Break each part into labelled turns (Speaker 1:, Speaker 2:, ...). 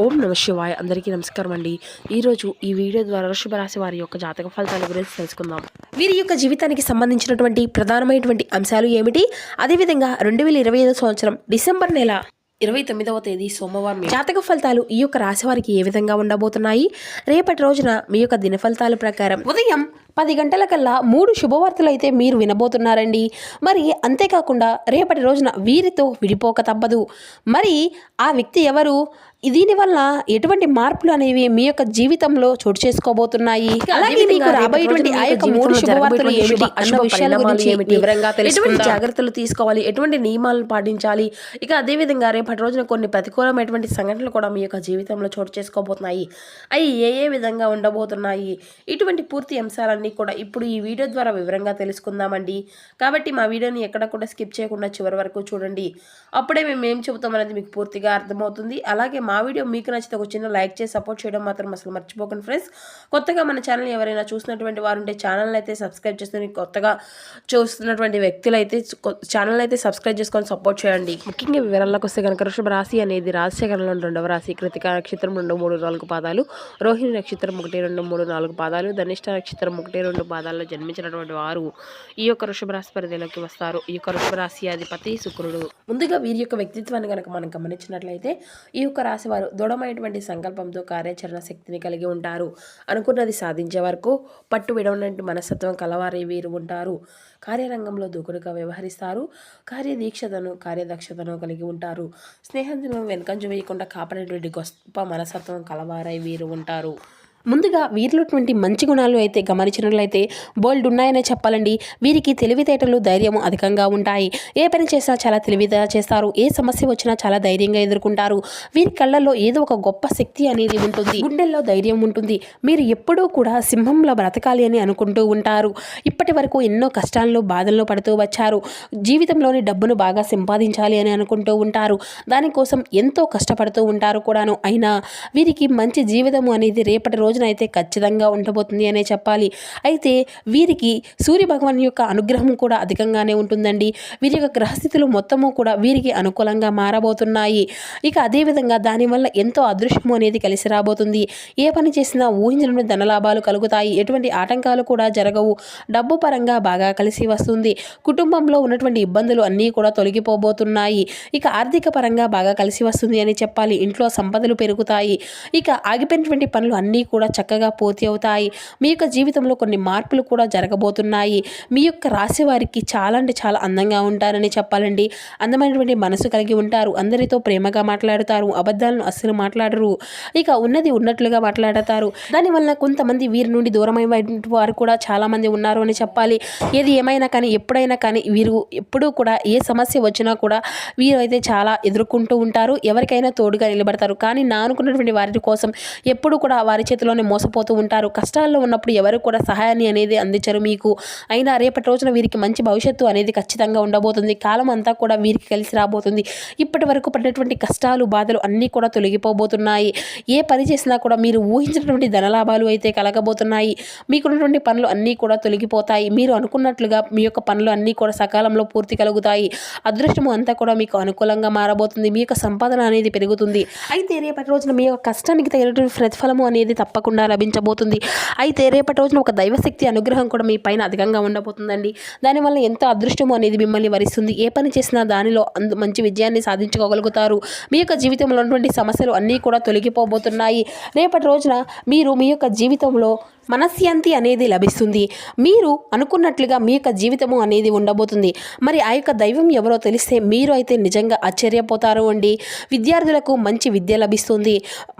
Speaker 1: ఓం నమ శివాయ. అందరికీ నమస్కారం అండి. ఈరోజు ఈ వీడియో ద్వారా వృషభ రాశి వారి యొక్క జాతక ఫలితాల గురించి తెలుసుకుందాం. వీరి యొక్క జీవితానికి సంబంధించినటువంటి ప్రధానమైనటువంటి అంశాలు ఏమిటి, అదేవిధంగా 2025 సంవత్సరం డిసెంబర్ నెల 29వ తేదీ సోమవారం జాతక ఫలితాలు ఈ యొక్క రాశి వారికి ఏ విధంగా ఉండబోతున్నాయి, రేపటి రోజున మీ యొక్క దిన ఫలితాల ప్రకారం ఉదయం 10 గంటల కల్లా 3 శుభవార్తలు అయితే మీరు వినబోతున్నారండి. మరి అంతేకాకుండా రేపటి రోజున వీరితో విడిపోక తప్పదు. మరి ఆ వ్యక్తి ఎవరు, దీనివల్ల ఎటువంటి మార్పులు అనేవి మీ యొక్క జీవితంలో చోటు చేసుకోబోతున్నాయి, అలాగే మీకు రాబోయేటువంటి ఆ యొక్క 3 శుభవార్తలు ఏమిటి అన్న విషయాల గురించి వివరంగా తెలుసుకుందాం. జాగ్రత్తలు తీసుకోవాలి, ఎటువంటి నియమాలను పాటించాలి, ఇక అదేవిధంగా రేపటి రోజున కొన్ని ప్రతికూలమైనటువంటి సంఘటనలు కూడా మీ యొక్క జీవితంలో చోటు చేసుకోబోతున్నాయి. అవి ఏ విధంగా ఉండబోతున్నాయి, ఇటువంటి పూర్తి అంశాలన్నీ కూడా ఇప్పుడు ఈ వీడియో ద్వారా వివరంగా తెలుసుకుందామండి. కాబట్టి మా వీడియోని ఎక్కడ కూడా స్కిప్ చేయకుండా చివరి వరకు చూడండి. అప్పుడే మేము ఏం చెబుతామనేది మీకు పూర్తిగా అర్థమవుతుంది. అలాగే మా వీడియో మీకు నచ్చితే ఒక చిన్న లైక్ చేసి సపోర్ట్ చేయడం మాత్రం అసలు మర్చిపోకండి ఫ్రెండ్స్. కొత్తగా మన ఛానల్ ఎవరైనా చూసినటువంటి వారు ఉంటే ఛానల్ అయితే సబ్స్క్రైబ్ చేసుకుని, కొత్తగా చూస్తున్నటువంటి వ్యక్తులు అయితే ఛానల్ అయితే సబ్స్క్రైబ్ చేసుకొని సపోర్ట్ చేయండి. ముఖ్యంగా వివరాల్లోకి వస్తే కనుక వృషభ రాశి అనేది రాశిచక్రంలో 2వ రాశి. కృతిక నక్షత్రం 2, 3, 4 పాదాలు, రోహిణి నక్షత్రం 1, 2, 3, 4 పాదాలు, ధనిష్ట నక్షత్రం 1, 2 పాదాల్లో జన్మించినటువంటి వారు ఈ యొక్క వృషభ రాశి పరిధిలోకి వస్తారు. ఈ యొక్క వృషభ రాశి అధిపతి శుక్రుడు. ముందుగా వీరి యొక్క వ్యక్తిత్వాన్ని కనుక మనం గమనించినట్లయితే ఈ యొక్క రాశి వారు దృఢమైనటువంటి సంకల్పంతో కార్యాచరణ శక్తిని కలిగి ఉంటారు. అనుకున్నది సాధించే వరకు పట్టు విడవనటువంటి మనస్తత్వం కలవారే వీరు ఉంటారు. కార్యరంగంలో దూకుడుగా వ్యవహరిస్తారు. కార్యదక్షతను కలిగి ఉంటారు. స్నేహితులను వెనుకంజ వేయకుండా కాపాడేటువంటి గొప్ప మనస్తత్వం కలవారై వీరు ఉంటారు. ముందుగా వీరిలోటువంటి మంచి గుణాలు అయితే గమనించినట్లయితే బోల్డ్ ఉన్నాయనే చెప్పాలండి. వీరికి తెలివితేటలు, ధైర్యం అధికంగా ఉంటాయి. ఏ పని చేసినా చాలా తెలివిగా చేస్తారు. ఏ సమస్య వచ్చినా చాలా ధైర్యంగా ఎదుర్కొంటారు. వీరి కళ్ళల్లో ఏదో ఒక గొప్ప శక్తి అనేది ఉంటుంది. గుండెల్లో ధైర్యం ఉంటుంది. మీరు ఎప్పుడూ కూడా సింహంలో బ్రతకాలి అని అనుకుంటూ ఉంటారు. ఇప్పటి వరకు ఎన్నో కష్టాలను, బాధలను పడుతూ వచ్చారు. జీవితంలోని డబ్బును బాగా సంపాదించాలి అని అనుకుంటూ ఉంటారు. దానికోసం ఎంతో కష్టపడుతూ ఉంటారు కూడాను. అయినా వీరికి మంచి జీవితం అనేది రేపటి రోజున అయితే ఖచ్చితంగా ఉండబోతుంది అనే చెప్పాలి. అయితే వీరికి సూర్య భగవాన్ యొక్క అనుగ్రహం కూడా అధికంగానే ఉంటుందండి. వీరి యొక్క గ్రహస్థితులు మొత్తము కూడా వీరికి అనుకూలంగా మారబోతున్నాయి. ఇక అదేవిధంగా దానివల్ల ఎంతో అదృష్టము అనేది కలిసి రాబోతుంది. ఏ పని చేసినా ఊహించిన ధనలాభాలు కలుగుతాయి. ఎటువంటి ఆటంకాలు కూడా జరగవు. డబ్బు పరంగా బాగా కలిసి వస్తుంది. కుటుంబంలో ఉన్నటువంటి ఇబ్బందులు అన్నీ కూడా తొలగిపోబోతున్నాయి. ఇక ఆర్థిక పరంగా బాగా కలిసి వస్తుంది అని చెప్పాలి. ఇంట్లో సంపదలు పెరుగుతాయి. ఇక ఆగిపోయినటువంటి పనులు అన్నీ కూడా చక్కగా పూర్తి అవుతాయి. మీ యొక్క జీవితంలో కొన్ని మార్పులు కూడా జరగబోతున్నాయి. మీ యొక్క రాశి వారికి చాలా అంటే చాలా అందంగా ఉంటారని చెప్పాలండి. అందమైనటువంటి మనసు కలిగి ఉంటారు. అందరితో ప్రేమగా మాట్లాడుతారు. అబద్ధాలను అస్సలు మాట్లాడరు. ఇక ఉన్నది ఉన్నట్లుగా మాట్లాడతారు. దానివల్ల కొంతమంది వీరి నుండి దూరమైన వారు కూడా చాలామంది ఉన్నారు అని చెప్పాలి. ఏది ఏమైనా కానీ ఎప్పుడైనా కానీ వీరు ఎప్పుడూ కూడా ఏ సమస్య వచ్చినా కూడా వీరు అయితే చాలా ఎదుర్కొంటూ ఉంటారు. ఎవరికైనా తోడుగా నిలబడతారు. కానీ నా అనుకున్నటువంటి వారి కోసం ఎప్పుడు కూడా వారి చేతిలోనే మోసపోతూ ఉంటారు. కష్టాల్లో ఉన్నప్పుడు ఎవరు కూడా సహాయాన్ని అనేది అందించరు మీకు. అయినా రేపటి రోజున వీరికి మంచి భవిష్యత్తు అనేది ఖచ్చితంగా ఉండబోతుంది. కాలం అంతా కూడా వీరికి కలిసి రాబోతుంది. ఇప్పటి వరకు పడినటువంటి కష్టాలు, బాధలు అన్నీ కూడా తొలగిపోబోతున్నాయి. ఏ పని చేసినా కూడా మీరు ఊహించినటువంటి ధనలాభాలు అయితే కలగబోతున్నాయి. మీకున్నటువంటి పనులు అన్నీ కూడా తొలగిపోతాయి. మీరు అనుకున్నట్లుగా మీ యొక్క పనులు అన్నీ కూడా సకాలంలో పూర్తి కలుగుతాయి. అదృష్టము అంతా కూడా మీకు అనుకూలంగా మారబోతుంది. మీ యొక్క సంపాదన అనేది పెరుగుతుంది. అయితే రేపటి రోజున మీ యొక్క కష్టానికి తగినటువంటి ప్రతిఫలము అనేది తప్పకుండా లభించబోతుంది. అయితే రేపటి రోజున ఒక దైవశక్తి అనుగ్రహం కూడా మీ పైన అధికంగా ఉండబోతుందండి. దానివల్ల ఎంతో అదృష్టము అనేది మిమ్మల్ని వరిస్తుంది. ఏ పని చేసినా దానిలో మంచి విజయాన్ని సాధించుకోగలుగుతారు. మీ యొక్క జీవితంలో ఉన్నటువంటి సమస్యలు అన్నీ కూడా తొలగిపోబోతున్నాయి. రేపటి రోజున మీరు మీ యొక్క జీవితంలో మనశ్శాంతి అనేది లభిస్తుంది. మీరు అనుకున్నట్లుగా మీ యొక్క జీవితము అనేది ఉండబోతుంది. మరి ఆ యొక్క దైవం ఎవరో తెలిస్తే మీరు అయితే నిజంగా ఆశ్చర్యపోతారు అండి. విద్యార్థులకు మంచి విద్య లభిస్తుంది.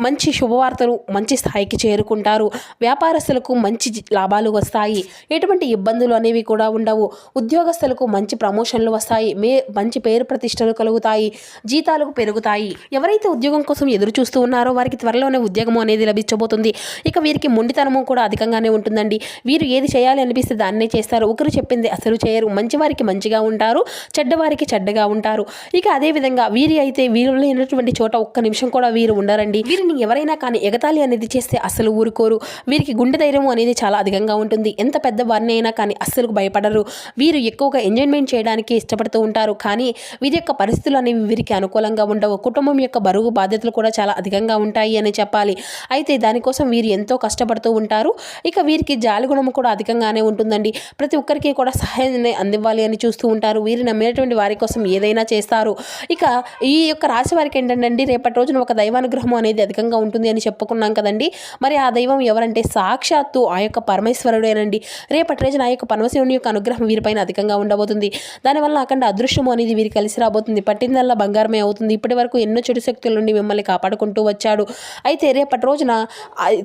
Speaker 1: మంచి శుభవార్తలు మంచి స్థాయికి చేరుకుంటారు. వ్యాపారస్తులకు మంచి లాభాలు వస్తాయి. ఎటువంటి ఇబ్బందులు అనేవి కూడా ఉండవు. ఉద్యోగస్తులకు మంచి ప్రమోషన్లు వస్తాయి. మంచి పేరు ప్రతిష్టలు కలుగుతాయి. జీతాలు పెరుగుతాయి. ఎవరైతే ఉద్యోగం కోసం ఎదురు చూస్తూ ఉన్నారో వారికి త్వరలోనే ఉద్యోగం అనేది లభించబోతుంది. ఇక వీరికి మొండితనము కూడా అధికంగానే ఉంటుందండి. వీరు ఏది చేయాలి అనిపిస్తే దాన్నే చేస్తారు. ఒకరు చెప్పింది అసలు చేయరు. మంచివారికి మంచిగా ఉంటారు, చెడ్డవారికి చెడ్డగా ఉంటారు. ఇక అదేవిధంగా వీరి అయితే వీరు లేనటువంటి చోట ఒక్క నిమిషం కూడా వీరు ఉండరండి. వీరిని ఎవరైనా కానీ ఎగతాళి అనేది చేస్తే అసలు ఊరుకోరు. వీరికి గుండె ధైర్యం అనేది చాలా అధికంగా ఉంటుంది. ఎంత పెద్ద వారిని అయినా కానీ అస్సలు భయపడరు. వీరు ఎక్కువగా ఎంజాయ్మెంట్ చేయడానికి ఇష్టపడుతూ ఉంటారు. కానీ వీరి యొక్క పరిస్థితులు అనేవి వీరికి అనుకూలంగా ఉండవు. కుటుంబం యొక్క బరువు బాధ్యతలు కూడా చాలా అధికంగా ఉంటాయి అని చెప్పాలి. అయితే దానికోసం వీరు ఎంతో కష్టపడుతూ ఉంటారు. ఇక వీరికి జాలి గుణం కూడా అధికంగానే ఉంటుందండి. ప్రతి ఒక్కరికి కూడా సహాయాన్ని అందివ్వాలి అని చూస్తూ ఉంటారు. వీరు నమ్మినటువంటి వారి కోసం ఏదైనా చేస్తారు. ఇక ఈ యొక్క రాశి వారికి ఏంటంటే రేపటి రోజున ఒక దైవానుగ్రహం అనేది అధికంగా ఉంటుంది అని చెప్పుకున్నాం కదండి. మరి ఆ దైవం ఎవరంటే సాక్షాత్తు ఆ యొక్క పరమేశ్వరుడేనండి. రేపటి రోజున ఆ యొక్క పరమశివుని యొక్క అనుగ్రహం వీరిపైన అధికంగా ఉండబోతుంది. దానివల్ల అఖండ అదృష్టం అనేది వీరికి కలిసి రాబోతుంది. పట్టిందల్లా బంగారమే అవుతుంది. ఇప్పటి వరకు ఎన్నో చెడు శక్తుల నుండి మిమ్మల్ని కాపాడుకుంటూ వచ్చాడు. అయితే రేపటి రోజున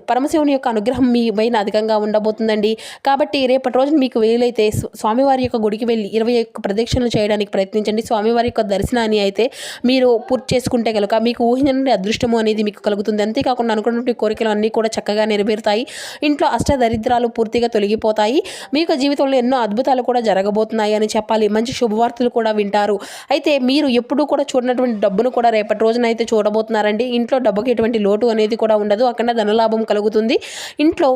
Speaker 1: పరమశివుని యొక్క అనుగ్రహం మీ పైన అధికంగా ఉండబోతుందండి. కాబట్టి రేపటి రోజున మీకు వీలైతే స్వామివారి యొక్క గుడికి వెళ్ళి 21 ప్రదక్షిణలు చేయడానికి ప్రయత్నించండి. స్వామివారి యొక్క దర్శనాన్ని అయితే మీరు పూర్తి చేసుకుంటే కనుక మీకు ఊహించని అదృష్టము అనేది మీకు కలుగుతుంది. అంతేకాకుండా అనుకున్నటువంటి కోరికలు అన్నీ కూడా చక్కగా నెరవేరుతాయి. ఇంట్లో అష్ట దరిద్రాలు పూర్తిగా తొలగిపోతాయి. మీకు జీవితంలో ఎన్నో అద్భుతాలు కూడా జరగబోతున్నాయి అని చెప్పాలి. మంచి శుభవార్తలు కూడా వింటారు. అయితే మీరు ఎప్పుడూ కూడా చూడనటువంటి డబ్బును కూడా రేపటి రోజున అయితే చూడబోతున్నారండి. ఇంట్లో డబ్బుకి ఎటువంటి లోటు అనేది కూడా ఉండదు. అక్కడ ధనలాభం కలుగుతుంది. ఇంట్లో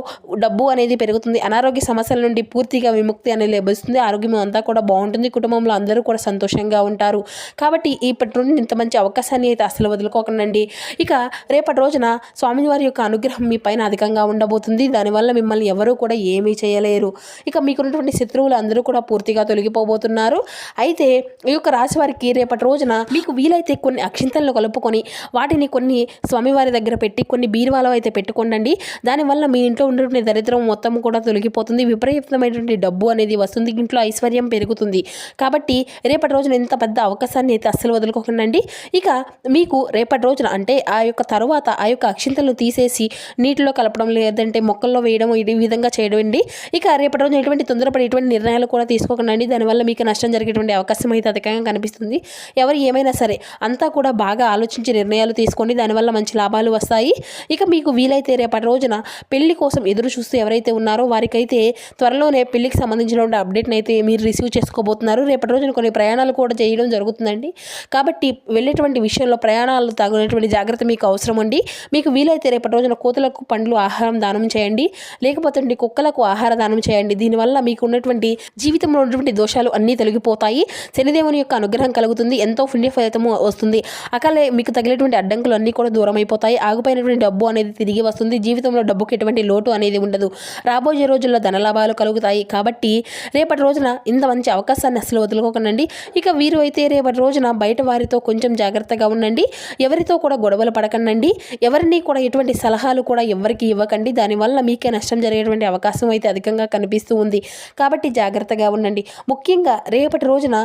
Speaker 1: డబ్బు అనేది పెరుగుతుంది. అనారోగ్య సమస్యల నుండి పూర్తిగా విముక్తి అనేది లభిస్తుంది. ఆరోగ్యం అంతా కూడా బాగుంటుంది. కుటుంబంలో అందరూ కూడా సంతోషంగా ఉంటారు. కాబట్టి ఇప్పటి నుండి ఇంత మంచి అవకాశాన్ని అయితే అసలు వదులుకోకండి. ఇక రేపటి రోజున స్వామివారి యొక్క అనుగ్రహం మీ పైన అధికంగా ఉండబోతుంది. దానివల్ల మిమ్మల్ని ఎవరూ కూడా ఏమీ చేయలేరు. ఇక మీకున్నటువంటి శత్రువులు అందరూ కూడా పూర్తిగా తొలగిపోబోతున్నారు. అయితే ఈ యొక్క రాశి వారికి రేపటి రోజున మీకు వీలైతే కొన్ని అక్షింతలను కలుపుకొని వాటిని కొన్ని స్వామివారి దగ్గర పెట్టి కొన్ని బీరువాలో అయితే పెట్టుకోండి. దానివల్ల మీ ఇంట్లో ఉన్నటువంటి దరిద్రం మొత్తం కూడా తొలగిపోతుంది. విపరీతమైనటువంటి డబ్బు అనేది వస్తుంది. ఇంట్లో ఐశ్వర్యం పెరుగుతుంది. కాబట్టి రేపటి రోజున ఇంత పెద్ద అవకాశాన్ని అయితే అస్సలు వదులుకోకండి. ఇక మీకు రేపటి రోజున అంటే ఆ యొక్క తరువాత ఆ యొక్క అక్షింతలను తీసేసి నీటిలో కలపడం లేదంటే మొక్కల్లో వేయడం ఈ విధంగా చేయడం అండి. ఇక రేపటి రోజున ఎటువంటి తొందరపడి ఎటువంటి నిర్ణయాలు కూడా తీసుకోకండి. దానివల్ల మీకు నష్టం జరిగేటువంటి అవకాశం అయితే అధికంగా కనిపిస్తుంది. ఎవరు ఏమైనా సరే అంతా కూడా బాగా ఆలోచించి నిర్ణయాలు తీసుకోండి. దానివల్ల మంచి లాభాలు వస్తాయి. ఇక మీకు వీలైతే రేపటి రోజున పెళ్లి కోసం ఎదురు చూస్తూ ఎవరైతే ఉన్నారో వారికైతే త్వరలోనే పెళ్లికి సంబంధించిన అప్డేట్ని అయితే మీరు రిసీవ్ చేసుకోబోతున్నారు. రేపటి రోజున కొన్ని ప్రయాణాలు కూడా చేయడం జరుగుతుందండి. కాబట్టి వెళ్ళేటువంటి విషయంలో ప్రయాణాలు తగినటువంటి జాగ్రత్త మీకు అవసరం అండి. మీకు వీలైతే రేపటి రోజున కోతులకు పండ్లు ఆహారం దానం చేయండి. లేకపోతే కుక్కలకు ఆహార దానం చేయండి. దీనివల్ల మీకు ఉన్నటువంటి జీవితంలో ఉన్నటువంటి దోషాలు అన్నీ తొలగిపోతాయి. శనిదేవుని యొక్క అనుగ్రహం కలుగుతుంది. ఎంతో పుణ్య ఫలితము వస్తుంది. అకాలే మీకు తగిలేటువంటి అడ్డంకులు అన్నీ కూడా దూరం అయిపోతాయి. ఆగిపోయినటువంటి డబ్బు అనేది తిరిగి వస్తుంది. జీవితంలో డబ్బుకి ఎటువంటి లోటు అనేది ఉండదు. రాబోయే రోజుల్లో ధనలాభాలు కలుగుతాయి. కాబట్టి రేపటి రోజున ఇంత మంచి అవకాశాన్ని అసలు వదులుకోకండి. ఇక వీరు అయితే రేపటి రోజున బయట వారితో కొంచెం జాగ్రత్తగా ఉండండి. ఎవరితో కూడా గొడవలు పడకండి. ఎవరిని కూడా ఎటువంటి సలహాలు కూడా ఎవరికి ఇవ్వకండి. దానివల్ల మీకే నష్టం జరిగేటువంటి అవకాశం అయితే అధికంగా కనిపిస్తూ ఉంది. కాబట్టి జాగ్రత్తగా ఉండండి. ముఖ్యంగా రేపటి రోజున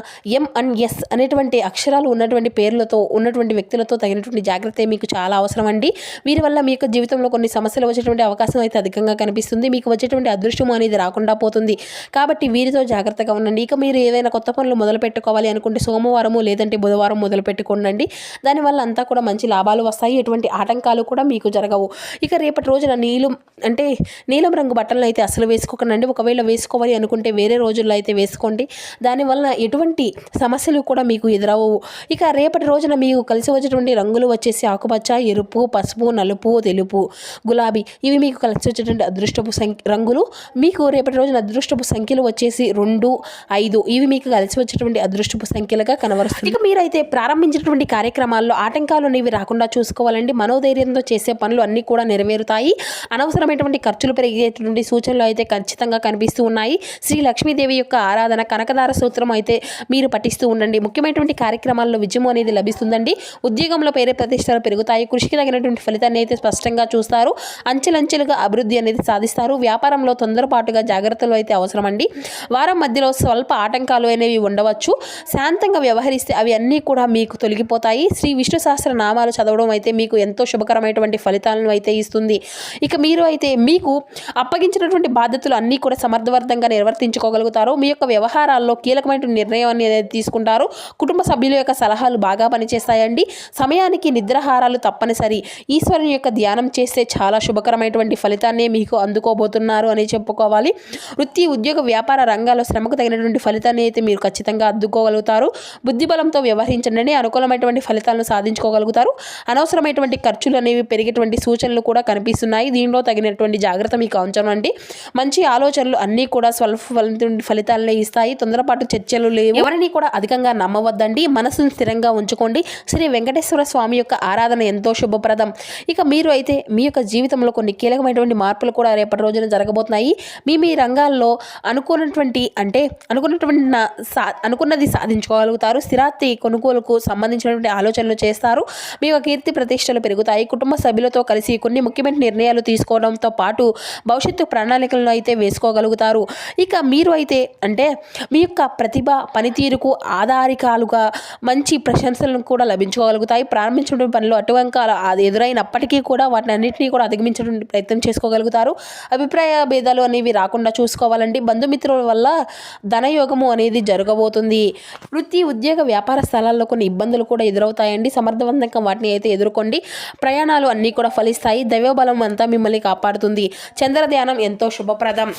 Speaker 1: M&S అనేటువంటి అక్షరాలు ఉన్నటువంటి పేర్లతో ఉన్నటువంటి వ్యక్తులతో తగినటువంటి జాగ్రత్త మీకు చాలా అవసరం అండి. వీరి వల్ల మీ యొక్క జీవితంలో కొన్ని సమస్యలు వచ్చేటువంటి అవకాశం అయితే అధికంగా కనిపిస్తుంది. మీకు వచ్చేటువంటి అదృష్టం అనేది రాకుండా పోతుంది. కాబట్టి వీరితో జాగ్రత్తగా ఉండండి. ఇక మీరు ఏదైనా కొత్త పనులు మొదలు పెట్టుకోవాలి అనుకుంటే సోమవారము లేదంటే బుధవారం మొదలు పెట్టుకోండి. దానివల్ల అంతా కూడా మంచి లాభాలు వస్తాయి. ఎటువంటి ఆటంకాలు కూడా మీకు జరగవు. ఇక రేపటి రోజున నీలం రంగు బట్టలను అయితే అసలు వేసుకోకండి. ఒకవేళ వేసుకోవాలి అనుకుంటే వేరే రోజుల్లో అయితే వేసుకోండి. దానివల్ల ఎటువంటి సమస్యలు కూడా మీకు ఎదురవవు. ఇక రేపటి రోజున మీకు కలిసి వచ్చేటువంటి రంగులు వచ్చేసి ఆకుపచ్చ, ఎరుపు, పసుపు, నలుపు, తెలుపు, గులాబీ ఇవి మీకు కలిసి వచ్చేటువంటి అదృష్టపు రంగులు. మీకు రేపటి రోజున అదృష్టపు సంఖ్యలు వచ్చేసి 2, 5 ఇవి మీకు కలిసి వచ్చేటువంటి అదృష్టపు సంఖ్యలుగా కనబరుస్తుంది. ఇక మీరైతే ప్రారంభించినటువంటి కార్యక్రమాల్లో ఆటంకాలు అనేవి రాకుండా చూసుకోవాలండి. మనోధైర్యంతో చేసే పనులు అన్నీ కూడా నెరవేరుతాయి. అనవసరమైనటువంటి ఖర్చులు పెరిగేటువంటి సూచనలు అయితే ఖచ్చితంగా కనిపిస్తూ ఉన్నాయి. శ్రీ లక్ష్మీదేవి యొక్క ఆరాధన, కనకదార సూత్రం అయితే మీరు పఠిస్తూ ఉండండి. ముఖ్యమైనటువంటి కార్యక్రమాల్లో విజయం అనేది లభిస్తుందండి. ఉద్యోగంలో పేరు ప్రతిష్టలు పెరుగుతాయి. కృషికి తగినటువంటి ఫలితాన్ని అయితే స్పష్టంగా చూస్తారు. అంచెలంచెలుగా అభివృద్ధి అనేది సాధిస్తారు. వ్యాపారంలో తొందరపాటుగా జాగ్రత్తలు అయితే అవసరమండి. వారం మధ్యలో స్వల్ప ఆటంకాలు అనేవి ఉండవచ్చు. శాంతంగా వ్యవహరిస్తే అవి అన్నీ కూడా మీకు తొలగిపోతాయి. శ్రీ విష్ణు సహస్ర నామాలు చదవడం అయితే మీకు ఎంతో శుభకరమైనటువంటి ఫలితాలను అయితే ఇస్తుంది. ఇక మీరు అయితే మీకు అప్పగించినటువంటి బాధ్యతలు అన్నీ కూడా సమర్థవంతంగా నిర్వర్తించుకోగలుగుతారు. మీ యొక్క వ్యవహారాల్లో కీలకమైన నిర్ణయం అనేది తీసుకుంటారు. కుటుంబ సభ్యుల యొక్క సలహాలు బాగా పనిచేస్తాయండి. సమయానికి నిద్రాహారాలు తప్పనిసరి. ఈశ్వరుని యొక్క ధ్యానం చేస్తే చాలా శుభకరమైనటువంటి ఫలితాన్ని మీకు అందుకోబోతున్నారు అని చెప్పుకోవాలి. వృత్తి, ఉద్యోగ, వ్యాపార రంగాల్లో శ్రమకు తగినటువంటి ఫలితాన్ని అయితే మీరు ఖచ్చితంగా అందుకోగలుగుతారు. బుద్ధిబలంతో వ్యవహరించండి, అనుకూలమైనటువంటి ఫలితాలను సాధించుకోగలుగుతారు. అనవసరమైనటువంటి ఖర్చులు అనేవి పెరిగేటువంటి సూచనలు కూడా కనిపిస్తున్నాయి. దీనిలో తగినటువంటి జాగ్రత్త మీకు అవసరమండి. మంచి ఆలోచనలు అన్నీ కూడా స్వల్ప ఫలితాలనే ఇస్తాయి. తొందరపాటు చర్చలు లేవు. ఎవరిని కూడా అధికంగా నమ్మవద్దండి. మనసును స్థిరంగా ఉంచుకోండి. శ్రీ వెంకటేశ్వర స్వామి యొక్క ఆరాధన ఎంతో శుభప్రదం. ఇక మీరు అయితే మీ యొక్క జీవితంలో కొన్ని కీలకమైనటువంటి మార్పులు కూడా రేపటి రోజున జరగబోతున్నాయి. మీ రంగాల్లో అనుకున్నది సాధించుకోగలుగుతారు. స్థిరాస్తి కొనుగోలుకు సంబంధించినటువంటి ఆలోచనలు చేస్తారు. మీ యొక్క కీర్తి ప్రతిష్టలు పెరుగుతాయి. కుటుంబ సభ్యులతో కలిసి కొన్ని ముఖ్యమైన నిర్ణయాలు తీసుకోవడంతో పాటు భవిష్యత్తు ప్రణాళికలను అయితే వేసుకోగలుగుతారు. ఇక మీరు అయితే మీ యొక్క ప్రతిభ, పనితీరుకు ఆధారికాలుగా మంచి ప్రశంసలను కూడా లభించుకోగలుగుతాయి. ప్రారంభించిన పనిలో అటువంకాలు అది ఎదురైనప్పటికీ కూడా వాటిని అన్నింటినీ కూడా అధిగమించడానికి ప్రయత్నం చేసుకోగలుగుతారు. అభిప్రాయ భేదాలు అనేవి రాకుండా చూసుకోవాలండి. బంధుమిత్రుల వల్ల ధనయోగము అనేది జరగబోతుంది. వృత్తి, ఉద్యోగ, వ్యాపార స్థలాల్లో కొన్ని ఇబ్బందులు కూడా ఎదురవుతాయండి. సమర్థవంతంగా వాటిని అయితే ఎదుర్కోండి. ప్రయాణాలు అన్నీ కూడా ఫలిస్తాయి. దైవబలం అంతా మిమ్మల్ని కాపాడుతుంది. చంద్రధ్యానం ఎంతో శుభప్రదం.